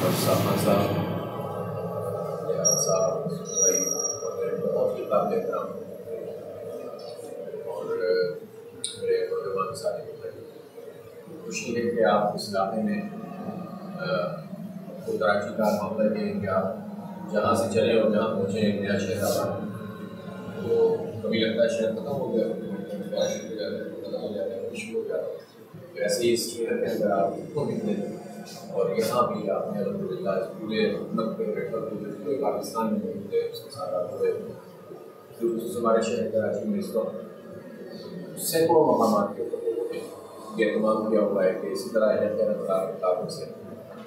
صاحب صاحب بھائی بہت ہی قابل احترام اور میرے نوجوان ساتھی خوشی ہے کہ آپ اس علاقے میں کراچی کا معاملہ یہ ہے کہ آپ جہاں سے چلے اور جہاں پہنچے ایک نیا شہر آباد تو کبھی لگتا ہے شہر ختم ہو گیا ختم ہو جاتا ہے شروع ہو جاتا ہے ایسے ہی اس شہر کے اندر آپ کو نکلے اور یہاں بھی آپ نے الحمد للہ پورے ملک پہ پورے پاکستان میں موجود ہے اس کے ساتھ آپ ہوئے جو ہمارے شہر کراچی میں اس وقت سینکڑوں مقامات کے اوپر یہ اہتمام کیا ہوا ہے کہ اسی طرح تعلق سے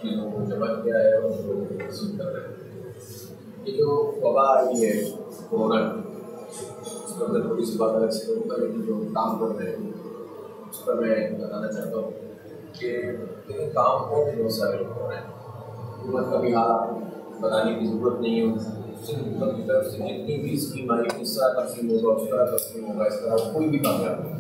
چیزوں کو جمع کیا ہے اور ان لوگوں کو تقسیم کر رہے ہیں. یہ جو وبا آئی ہے کورونا اس پر میں تھوڑی سی بات الگ سے کروں گا لیکن جو کام کر رہے ہیں اس پر میں بتانا چاہتا ہوں کہ کام بہت سارے لوگ کر رہے ہیں. حکومت کا بھی حال آپ کو بتانے کی ضرورت نہیں ہے. حکومت کی طرف سے جتنی بھی اسکیم آئی اس طرح تقسیم ہوگا اس طرح تقسیم ہوگا اس طرح کوئی بھی کامیاب نہیں.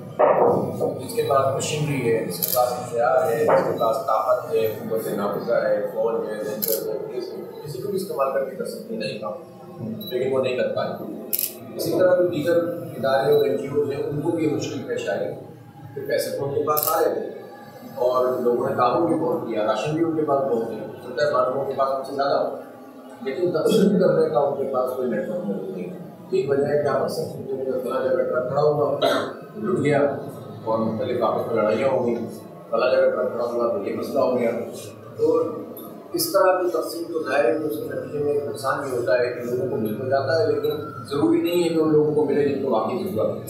جس کے پاس مشینری ہے جس کے پاس ہتھیار ہے جس کے پاس طاقت ہے حکومت نافذہ ہے فوج ہے رینجر ہے پولیس ہے کسی کو بھی استعمال کر کے کر سکتے نہیں کام لیکن وہ نہیں کر پائے. اسی طرح جو دیگر ادارے اور NGOs ہیں ان کو بھی یہ مشکل پیش آئی کہ پیسے تو ان کے پاس آئے اور لوگوں نے کاموں بھی بہت کیا راشن بھی ان کے پاس بہت ہے ستر مالکوں کے پاس ان سے زیادہ ہو لیکن تقسیم کرنے کا ان کے پاس کوئی نیٹ ورک موجود نہیں. ایک وجہ ہے کہ آپ اکثر سنتے ہیں کہ فلاں جگہ ٹرک کھڑا ہوا لٹ گیا اور مختلف آپس میں لڑائیاں ہو گئی فلاں جگہ ٹرک کھڑا ہوا تو یہ مسئلہ ہو گیا. تو اس طرح کی تقسیم تو ظاہر ہے کہ اس کے نتیجے میں نقصان بھی ہوتا ہے کہ لوگوں کو مل تو جاتا ہے لیکن ضروری نہیں ہے کہ ان لوگوں کو ملے جن کو واقعی ضرورت ہے.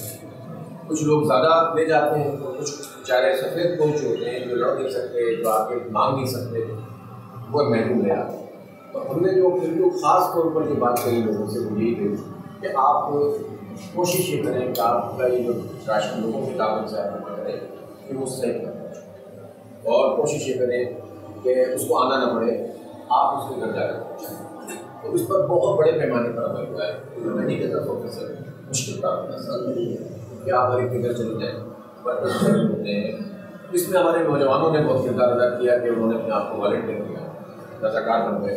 کچھ لوگ زیادہ لے جاتے ہیں تو کچھ بیچارے سفید پہنچ ہوتے ہیں جو لڑ نہیں سکتے جو آگے مانگ نہیں سکتے وہ محروم لے آتے ہیں. تو ہم نے جو بالکل خاص طور پر جو بات کری لوگوں سے وہ یہی کہی کہ آپ کوشش یہ کریں کہ آپ کا یہ جو راشن لوگوں کی طاقت سے آپ جمع کریں کہ وہ صحیح کریں اور کوشش یہ کریں کہ اس کو آنا نہ پڑے آپ اس کے گھر جا کر پہنچائیں. تو اس پر بہت بڑے پیمانے پر عمل ہوا ہے. میں نہیں کہتا پروفیسر مشکل کام نہیں ہے کہ آپ ہر ایک کے گھر چلے جائیں برتن ہوتے ہیں. اس میں ہمارے نوجوانوں نے بہت کردار ادا کیا کہ انہوں نے اپنے آپ کو والنٹیئر کیا رضاکار بن گئے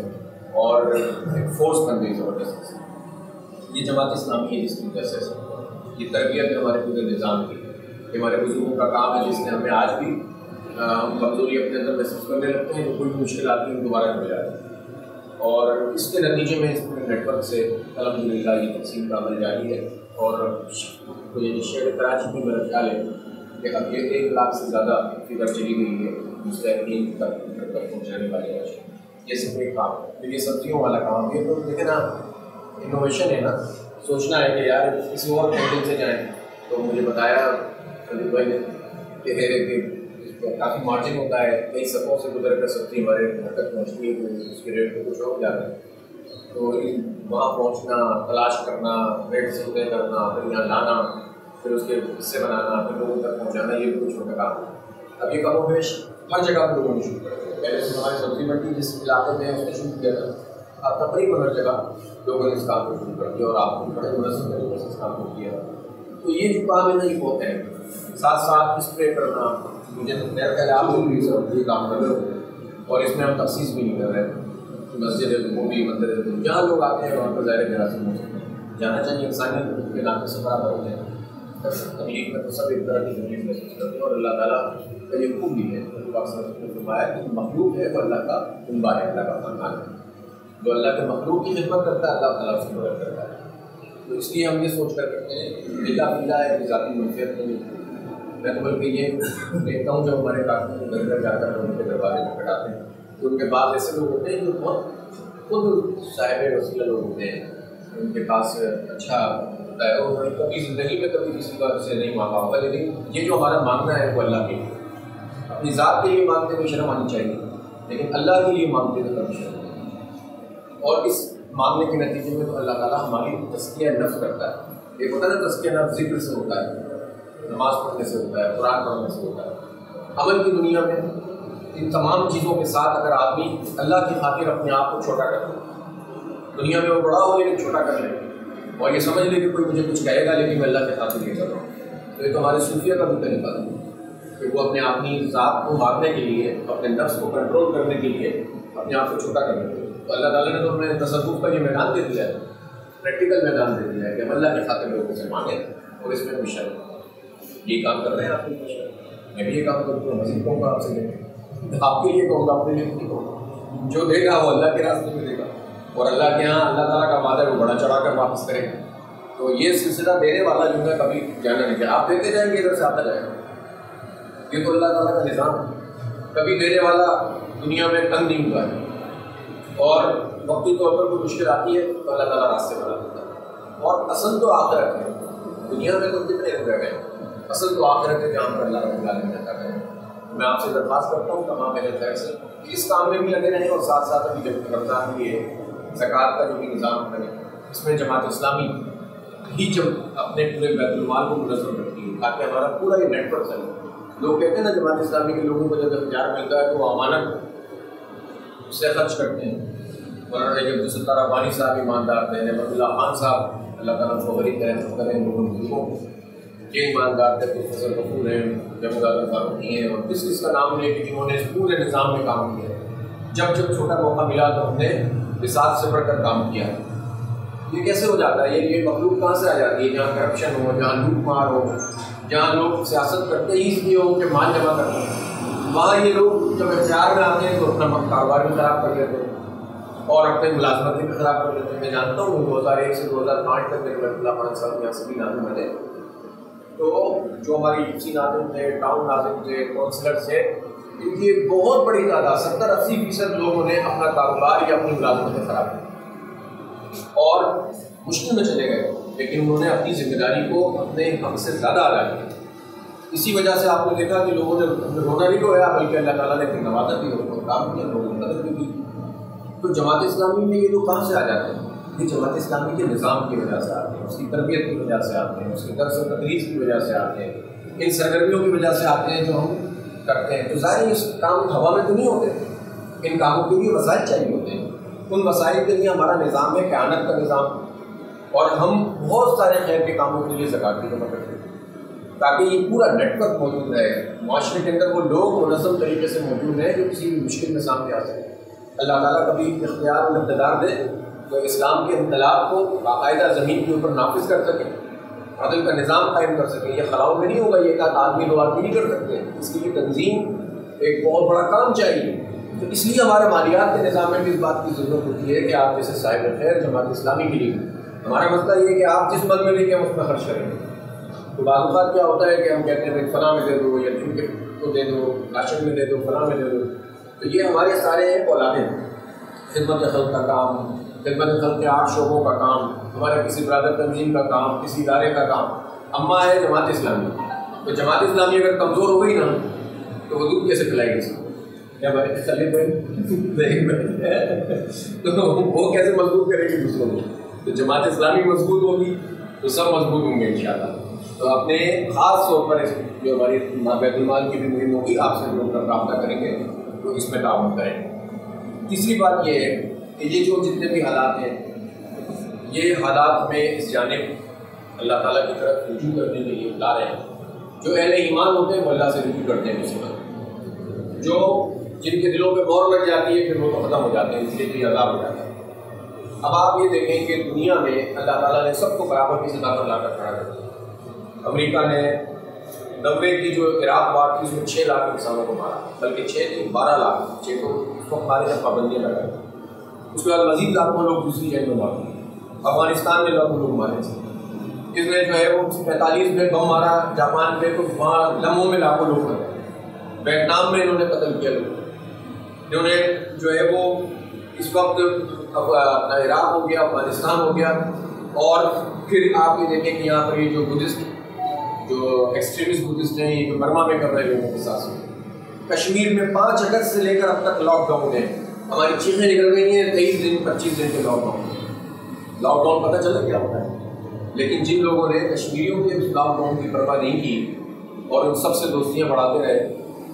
اور ایک فورس بن گئی زبردست. یہ جماعت اسلامی ہے جس کی وجہ سے یہ تربیت ہے ہمارے پورے نظام کی کہ ہمارے بزرگوں کا کام ہے جس نے ہمیں آج بھی ہم کمزوری اپنے اندر محسوس کرنے لگتے ہیں. کوئی بھی مشکل آتی ہے دوبارہ ہو جاتی ہے اور اس کے نتیجے میں اس پورے نیٹ ورک سے الحمد للہ یہ تقسیم کا عمل جاری ہے. اور شہر کراچی میں میرا خیال ہے کہ اب یہ 1 لاکھ سے زیادہ فگر چلی گئی ہے مستحقین تک پہنچانے والے راشن. یہ صرف ایک کام ہے یہ سبزیوں والا کام یہ تو دیکھیں نا انوویشن ہے نا سوچنا ہے کہ یار کسی اور اینگل سے جائیں. تو مجھے بتایا خالد بھائی نے کہ کافی مارجن ہوتا ہے کئی سطحوں سے گزر کر سبزی ہمارے گھر تک پہنچتی ہے تو اس کے ریٹ کو کچھ اور جاتا ہے. تو وہاں پہنچنا تلاش کرنا ریٹ سے طے کرنا پھر یہاں لانا پھر اس کے حصے بنانا پھر لوگوں تک پہنچانا یہ بھی کچھ چھوٹا کام ہے. اب یہ کم و بیش ہر جگہ پہ لوگوں نے شروع کر دیا. پہلے سے ہماری سبزی منڈی جس علاقے میں اس نے شروع کیا تھا اب تقریباً ہر جگہ لوگوں نے اس کام کو شروع کر دیا اور آپ کو بڑے منظم طریقے سے اس کام کو کیا. تو یہ جو کام ہے نا یہ بہت ہے. ساتھ ساتھ اسپرے کرنا مجھے تو میرا خیال آپ لوگ بھی سب یہ کام کر رہے ہوتے ہیں اور اس میں ہم تخصیص بھی نہیں کر رہے ہیں. مسجد نبوی مندر جہاں لوگ آتے ہیں وہاں پر ظاہر جراثیم ہو سکتے ہیں جانا چاہیے. انسانیت کے نام پہ سفر ہوتے ہیں تکلیف میں تو سب ایک طرح کی تکلیف محسوس کرتے ہیں اور اللہ تعالیٰ کا یہ حکم بھی ہے فرمایا کہ مخلوق ہے وہ اللہ کا کنبہ ہے اللہ کا خاندان ہے. جو اللہ کے مخلوق کی خدمت کرتا ہے اللہ تعالیٰ اس کی مدد کرتا ہے. تو اس لیے ہم یہ سوچ کر کرتے ہیں ملا ملا ہے کہ ذاتی منفیت نہیں. میں تو بلکہ یہ دیکھتا ہوں جب ہمارے کارکنوں کو گھر گھر جا کر ان کے دروازے میں کھٹاتے ہیں تو ان کے بعض ایسے لوگ ہوتے ہیں جو بہت خود صاحب وسیلہ لوگ ہوتے ہیں ان کے پاس اچھا ہوتا ہے اور کبھی زندگی میں کبھی کسی کا سے نہیں مانگا ہوگا لیکن یہ جو ہمارا مانگنا ہے وہ اللہ کے لیے اپنی ذات کے لیے مانگتے ہوئے شرم آنی چاہیے لیکن اللہ کے لیے مانگتے ہوئے کبھی شرم نہیں. اور اس مانگنے کے نتیجے میں تو اللہ تعالیٰ ہماری تزکیہ نفس کرتا ہے. ایک ہوتا ہے نا تزکیہ نفس ذکر سے ہوتا ہے نماز پڑھنے سے ہوتا ہے قرآن پڑھنے سے ہوتا ہے. عمل کی دنیا میں ان تمام چیزوں کے ساتھ اگر آدمی اللہ کی خاطر اپنے آپ کو چھوٹا کر لے دنیا میں وہ بڑا ہو لیکن چھوٹا کر لے اور یہ سمجھ لے کہ کوئی مجھے کچھ کہے گا لیکن میں اللہ کے خاطر یہ کر رہا ہوں تو یہ تو ہمارے صوفیہ کا بھی طریقہ ہے کہ وہ اپنے اپنی ذات کو مارنے کے لیے، اپنے نفس کو کنٹرول کرنے کے لیے اپنے آپ کو چھوٹا کرنے کے لیے. تو اللہ تعالیٰ نے تو ہمیں تصوف کا یہ میدان دے دیا ہے، پریکٹیکل میدان دے دیا ہے کہ ہم اللہ کے خاطر لوگوں سے مانیں اور اس میں بھی شرط یہ کام کر رہے ہیں. آپ میں بھی یہ کام کروں گا، مزید کہوں گا آپ سے آپ کے لیے کہوں گا، اپنے لیے نہیں کہوں گا. جو دے گا وہ اللہ کے راستے میں دے گا، اور اللہ کے یہاں اللہ تعالیٰ کا وعدہ ہے وہ بڑا چڑھا کر واپس کرے گا. تو یہ سلسلہ دینے والا جو ہے کبھی جانا نہیں چاہیے. آپ دیتے جائیں گے ادھر سے آتا جائے گا. یہ تو اللہ تعالیٰ کا نظام ہے. کبھی دینے والا دنیا میں تنگ نہیں ہوا ہے، اور وقتی طور پر کوئی مشکل آتی ہے تو اللہ تعالیٰ راستے بنا دیتا ہے. اور اصل تو آخرت ہے. دنیا میں تو کتنے ہو گئے، اصل تو آخرت ہے جہاں پر اللہ رب العالمین عطا کرے. میں آپ سے درخواست کرتا ہوں تمام میرے خیر سے اس کام میں بھی لگے رہیں، اور ساتھ ساتھ ابھی جب رمضان کی زکوٰۃ کا جو بھی نظام کریں اس میں جماعت اسلامی ہی جب اپنے پورے بیت المال کو منظم رکھتی ہے تاکہ ہمارا پورا یہ نیٹ ورک چلے. لوگ کہتے ہیں نا جماعت اسلامی کے لوگوں کو جب اختیار ملتا ہے تو وہ امانت سے خرچ کرتے ہیں. مولانا عبد الستار ربانی صاحب ایماندار تھے، نعمت اللہ خان صاحب اللہ تعالیٰ فوری کریں لوگوں یہ ایماندار تھے. پروفیسر غفور ہیں، محمود اعظم فاروقی ہیں، اور کس کا نام لے کہ جنہوں نے اس پورے نظام میں کام کیا. جب چھوٹا موقع ملا تو ہم نے بساط سے بڑھ کر کام کیا. یہ کیسے ہو جاتا ہے؟ یہ مخلوق کہاں سے آ جاتی ہے جہاں کرپشن ہو، جہاں لوٹ مار ہو، جہاں لوگ سیاست کرتے ہی اس لیے ہو کہ مال جمع کرتے ہیں. وہاں یہ لوگ جب اختیار میں آتے ہیں تو اپنا کاروبار بھی خراب کر لیتے ہیں اور اپنے ملازمت بھی خراب کر لیتے ہیں. میں جانتا ہوں 2001 سے 2005 تک میرے اللہ 5 سال یہاں سے بھی ناظم بنے، تو جو ہماری یو سی ناظم تھے، ٹاؤن ناظم تھے، کونسلر تھے، ان کی ایک بہت بڑی تعداد 70-80% لوگوں نے اپنا کاروبار یا اپنی ملازمتیں خراب کی اور مشکل میں چلے گئے، لیکن انہوں نے اپنی ذمہ داری کو اپنے حق سے زیادہ ادا کیا. اسی وجہ سے آپ نے دیکھا کہ لوگوں نے رونا نہیں رویا بلکہ اللہ تعالیٰ نے پھر نوازا بھی اور کام کیا، لوگوں نے مدد بھی کی. تو جماعت اسلامی میں یہ لوگ کہاں سے آ جاتے ہیں؟ یہ جماعت اسلامی کے نظام کی وجہ سے آتے ہیں، اس کی تربیت کی وجہ سے آتے ہیں، اس کے درس و تدریس کی وجہ سے آتے ہیں، ان سرگرمیوں کی وجہ سے آتے ہیں جو ہم کرتے ہیں. تو ظاہر اس کام ہوا میں تو نہیں ہوتے، ان کاموں کے لیے وسائل چاہیے ہوتے ہیں. ان وسائل کے لیے ہمارا نظام ہے قیانت کا نظام، اور ہم بہت سارے خیر کے کاموں کے لیے زکوٰۃ بھی جمع کرتے ہیں تاکہ یہ پورا نیٹ ورک موجود رہے، معاشرے کے اندر وہ لوگ منظم طریقے سے موجود ہیں جو کسی بھی مشکل میں سامنے آ سکیں. اللہ تعالیٰ کبھی اختیار اور اقتدار دے تو اسلام کے انقلاب کو باقاعدہ زمین کے اوپر نافذ کر سکیں، عدل کا نظام قائم کر سکیں. یہ خلاؤں میں نہیں ہوگا، یہ ایک آدمی دو آدمی نہیں کر سکتے، اس کے لیے تنظیم ایک بہت بڑا کام چاہیے. تو اس لیے ہمارے مالیات کے نظام میں بھی اس بات کی ضرورت ہوتی ہے کہ آپ جیسے صاحب خیر جماعت اسلامی کے لیے ہمارا مسئلہ یہ ہے کہ آپ جس مل میں لے کے ہم اس میں خرچ کریں گے. تو بعض اوقات کیا ہوتا ہے کہ ہم کہتے ہیں فلاں میں دے دو، یا تم کے کو دے دو، راشن میں دے دو، فلاں میں دے دو. تو یہ ہمارے سارے ہیں اولادیں، خدمت خلق کا کام، خدمت خلق کے 8 شعبوں کا کام، ہمارے کسی برادر تنظیم کا کام، کسی ادارے کا کام. اماں ہے جماعت اسلامی، تو جماعت اسلامی اگر کمزور ہو گئی نا تو وہ دودھ کیسے پلائے گی؟ کیا بھائی تو وہ کیسے مضبوط کرے گی دوسروں کو؟ تو جماعت اسلامی مضبوط ہوگی تو سب مضبوط ہوں گے انشاءاللہ. تو اپنے خاص طور پر جو ہماری بیت المال کی بھی مہم ہوگی آپ سے لوگ رابطہ کریں گے تو اس میں تعاون کریں گے. تیسری بات یہ ہے کہ یہ جو جتنے بھی حالات ہیں یہ حالات میں اس جانب اللہ تعالیٰ کی طرف رجوع کرنے کے لیے لا رہے ہیں. جو اہل ایمان ہوتے ہیں وہ اللہ سے رجوع کرتے ہیں اسی وقت، جو جن کے دلوں پہ مور لگ جاتی ہے پھر وہ تو ختم ہو جاتے ہیں، اس لیے عذاب ہو جاتا ہے. اب آپ یہ دیکھیں کہ دنیا میں اللہ تعالیٰ نے سب کو برابر کی سطح پر لا کر کھڑا کر دیا. امریکہ نے 90 کی جو عراق وار تھی اس میں 6 لاکھ انسانوں کو مارا، بلکہ 6 نہیں 12 لاکھ، 6 تو اس وقت مارے جب پابندیاں لگائی. اس کے بعد مزید لاکھوں لوگ دوسری جنگ میں مارے. افغانستان میں لاکھوں لوگ مارے تھے. اس نے جو ہے وہ 45 میں بم مارا جاپان پہ تو وہاں لمحوں میں لاکھوں لوگ مرے. ویتنام میں انہوں نے قتل کیا لوگ. انہوں نے جو ہے وہ اس وقت اپنا عراق ہو گیا، افغانستان ہو گیا، اور پھر آپ یہ دیکھیں کہ یہاں پر یہ جو بدھسٹ جو ایکسٹریمسٹ بدھسٹ ہیں یہ جو برما میں کر رہے لوگوں کے ساتھ. کشمیر میں 5 اگست سے لے کر اب تک لاک ڈاؤن ہے. ہماری چیخیں نکل گئی ہیں 23 دن 25 دن کے لاک ڈاؤن. لاک ڈاؤن پتہ چلا کیا ہوتا ہے؟ لیکن جن لوگوں نے کشمیریوں کے اس لاک ڈاؤن کی پرواہ نہیں کی اور ان سب سے دوستیاں بڑھاتے رہے،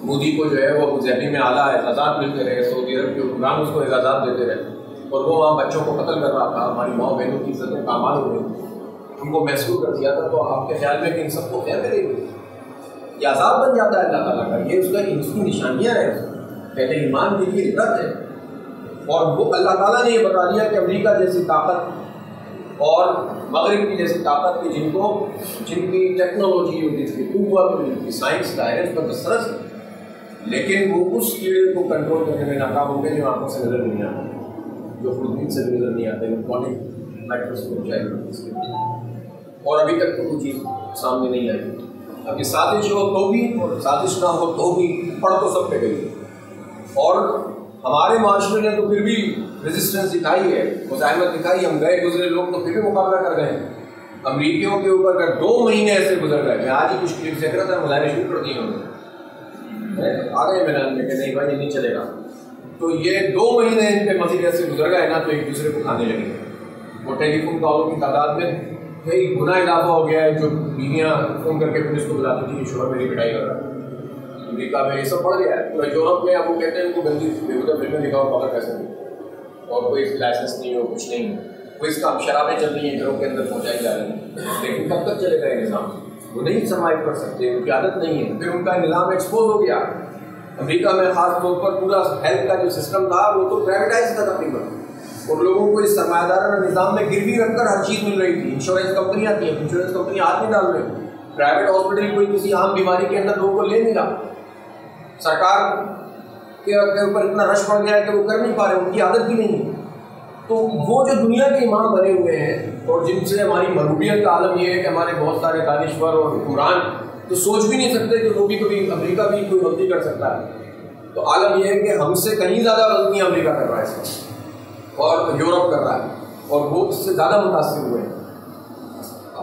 مودی کو جو ہے وہ ابو ظبی میں اعلیٰ اعزازات ملتے رہے، سعودی عرب کے حکمران اس کو اعزازات دیتے رہے، اور وہ وہاں بچوں کو قتل کر رہا تھا، ہماری ماؤں بہنوں کی عزتیں پامال ہو گئی، ان کو محسوس کر دیا تھا. تو آپ کے خیال میں کہ ان سب کو کیا کرے گی؟ یہ عذاب بن جاتا ہے اللہ تعالیٰ کا. یہ اس کی نشانیاں ہیں. پہلے ایمان کے لیے عبرت ہے. اور وہ اللہ تعالیٰ نے یہ بتا دیا کہ امریکہ جیسی طاقت اور مغرب کی جیسی طاقت کی جن کی ٹیکنالوجی اور جن کی قوت جن کی سائنس کا ہے اس پر دسترس ہے، لیکن وہ اس کیڑے کو کنٹرول کرنے میں ناکام ہو گئے جو آنکھوں سے نظر نہیں آتے، جو خوردبین سے نظر نہیں آتے، الیکٹرانک مائکروسکوپ چاہیے، اور ابھی تک تو کوئی چیز سامنے نہیں آئی. اب یہ سازش ہو تو بھی اور سازش نہ ہو تو بھی پڑھ تو سب پہ گئی. اور ہمارے معاشرے نے تو پھر بھی ریزسٹنس دکھائی ہے، مزاحمت دکھائی. ہم گئے گزرے لوگ تو پھر بھی مقابلہ کر گئے. امریکیوں کے اوپر اگر 2 مہینے ایسے گزر گئے، میں آج ہی کچھ کلپ دیکھ رہا تھا، مظاہرے شروع کر دیے انہوں نے، آ گئے میدان میں کہ نہیں بھائی یہ نہیں چلے گا. تو یہ 2 مہینے ان کے مسئلے ایسے گزر گئے نا تو ایک دوسرے کو کھانے لگے. وہ ٹیلی فون کالوں کی تعداد میں کئی گنا اضافہ ہو گیا ہے. جو بیویاں فون کر کے پولیس کو بلاتی تھی کہ شوہر میری پٹائی کر رہا ہے. امریکہ میں یہ سب بڑھ گیا ہے. پورا یورپ میں اب وہ کہتے ہیں ان کو گندی بےہودہ فلمیں دکھاؤ پکڑ کیسے نہیں، اور کوئی لائسنس نہیں ہو کچھ نہیں ہو. وہ اس کا شرابیں چل رہی ہیں گھروں کے اندر پہنچائی جا رہی ہیں. لیکن کب تک چلے گا یہ نظام؟ وہ نہیں سروائیو کر سکتے، ان کی عادت نہیں ہے. پھر ان کا نظام ایکسپوز ہو گیا. امریکہ میں خاص طور پر پورا ہیلتھ کا جو سسٹم تھا وہ تو پرائیویٹائز تھا تقریباً، اور لوگوں کو اس سرمایہ دارانہ نظام میں گروی رکھ کر ہر چیز مل رہی تھی. انشورنس کمپنیاں تھیں، انشورنس کمپنی ہاتھ نہیں ڈال رہی. پرائیویٹ ہاسپٹل کوئی کسی عام بیماری کے اندر لوگوں کو لے نہیں رہا. سرکار کے اوپر اتنا رش پڑ گیا ہے کہ وہ کر نہیں پا رہے، ان کی عادت بھی نہیں ہے. تو وہ جو دنیا کے امام بنے ہوئے ہیں اور جن سے ہماری مربوبیت کا عالم یہ ہے کہ ہمارے بہت سارے دانشور اور حکمران تو سوچ بھی نہیں سکتے کہ وہ بھی کبھی امریکہ بھی کوئی غلطی کر سکتا ہے. تو عالم یہ ہے کہ ہم سے کہیں زیادہ غلطیاں امریکہ کر رہا ہے اور یورپ کر رہا ہے، اور وہ اس سے زیادہ متاثر ہوئے ہیں.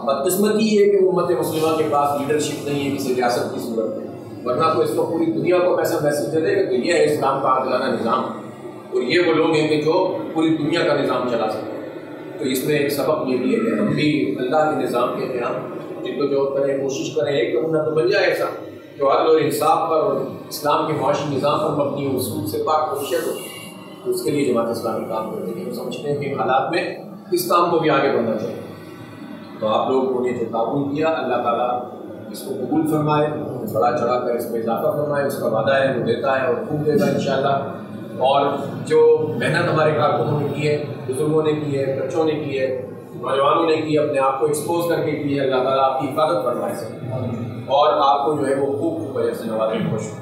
بدقسمتی یہ ہے کہ امت مسلمہ کے پاس لیڈرشپ نہیں ہے کسی ریاست کی صورت میں، ورنہ تو اس کو پوری دنیا کو ایسا میسج دے دے کہ یہ ہے اسلام کا عادلانہ نظام، اور یہ وہ لوگ ہیں کہ جو پوری دنیا کا نظام چلا سکتے ہیں. تو اس میں ایک سبق یہ بھی ہے کہ ہم بھی اللہ کے نظام کے قیام جن کو جو کریں کوشش کریں ایک نمونہ تو بن جائے ایسا جو عدل اور انصاف پر اور اسلام کے معاشی نظام پر مبنی ہو، اصول سے پاک حیثیت ہو. تو اس کے لیے جماعت اسلامی کام کرتے ہیں. وہ سمجھتے ہیں کہ ان حالات میں اس کام کو بھی آگے بڑھنا چاہیے. تو آپ لوگوں نے جو تعاون کیا اللہ تعالیٰ اس کو قبول فرمائے، بڑا چڑھا کر اس میں اضافہ فرمائے. اس کا وعدہ ہے وہ دیتا ہے اور خوب دے گا انشاءاللہ. اور جو محنت ہمارے کارکنوں نے کی ہے، بزرگوں نے کی ہے، بچوں نے کی ہے، نوجوانوں نے کی، اپنے آپ کو ایکسپوز کر کے کی ہے، اللہ تعالیٰ آپ کی حفاظت فرمائے اور آپ کو جو ہے وہ خوب وجہ سے نوازے. خوش